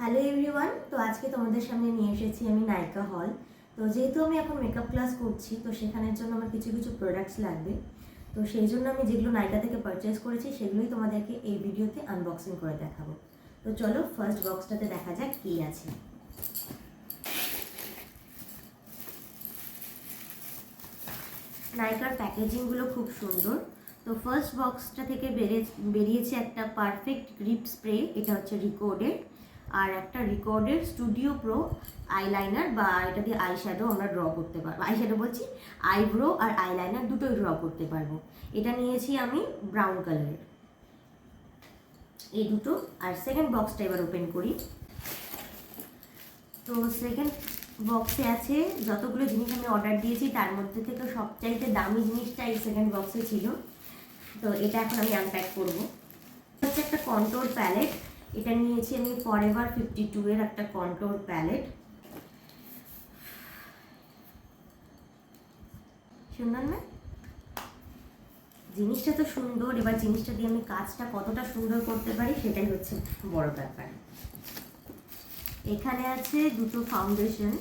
Hello everyone, তো আজকে তোমাদের সামনে নিয়ে এসেছি আমি নায়িকা হল। তো যেহেতু আমি এখন মেকআপ ক্লাস করছি, তো সেখানের জন্য আমার কিছু কিছু প্রোডাক্টস লাগবে। তো সেই জন্য আমি যেগুলো নায়িকা থেকে পারচেস করেছি সেগুলোই তোমাদেরকে এই ভিডিওতে আনবক্সিং করে দেখাবো। তো চলো ফার্স্ট বক্সটাতে দেখা যাক কী আছে। নায়িকার প্যাকেজিংগুলো খুব সুন্দর। তো ফার্স্ট বক্সটা থেকে বেরিয়েছে একটা পারফেক্ট গ্রিপ স্প্রে, এটা হচ্ছে রিকর্ডের, আর একটা রিকর্ডের স্টুডিও প্রো আইলাইনার, বা এটা দিয়ে আই শ্যাডো আমরা ড্র করতে পারবো, আই শ্যাডো বলছি আইব্রো আর আইলাইনার দুটোই ড্র করতে পারবো। এটা নিয়েছি আমি ব্রাউন কালারের, এই দুটো। আর সেকেন্ড বক্সটা এবার ওপেন করি। তো সেকেন্ড বক্সে আছে যতগুলো জিনিস আমি অর্ডার দিয়েছি তার মধ্যে থেকে সবচাইতে দামি জিনিসটা এই সেকেন্ড বক্সে ছিল। তো এটা এখন আমি আনপ্যাক করবো। হচ্ছে একটা কন্ট্রোল প্যালেট, এটা নিয়েছি আমি ফরএভার 52 এর একটা কন্ট্রোল প্যালেট। সুন্দর না? জিনিসটা তো সুন্দর, এবার জিনিসটা দিয়ে আমি কাজটা কতটা সুন্দর করতে পারি সেটাই হচ্ছে বড় ব্যাপার। এখানে আছে দুটো ফাউন্ডেশন,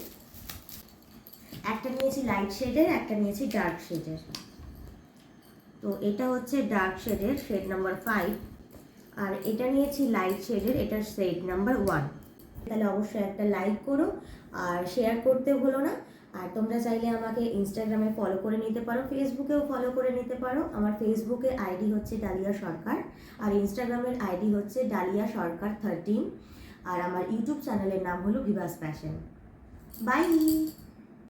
একটা নিয়েছি লাইট শেডের, একটা নিয়েছি ডার্ক শেডের। তো এটা হচ্ছে ডার্ক শেডের, শেড নাম্বার 5, আর এটা নিয়েছি লাইট শেডের, এটার শেড নাম্বার 1। তাহলে অবশ্যই একটা লাইক করো আর শেয়ার করতে ভুলো না। আর তোমরা চাইলে আমাকে ইনস্টাগ্রামে ফলো করে নিতে পারো, ফেসবুকেও ফলো করে নিতে পারো। আমার ফেসবুকে আইডি হচ্ছে ডালিয়া সরকার, আর ইনস্টাগ্রামের আইডি হচ্ছে ডালিয়া সরকার 13, আর আমার ইউটিউব চ্যানেলের নাম হলো ভিভাস ফ্যাশন। বাই।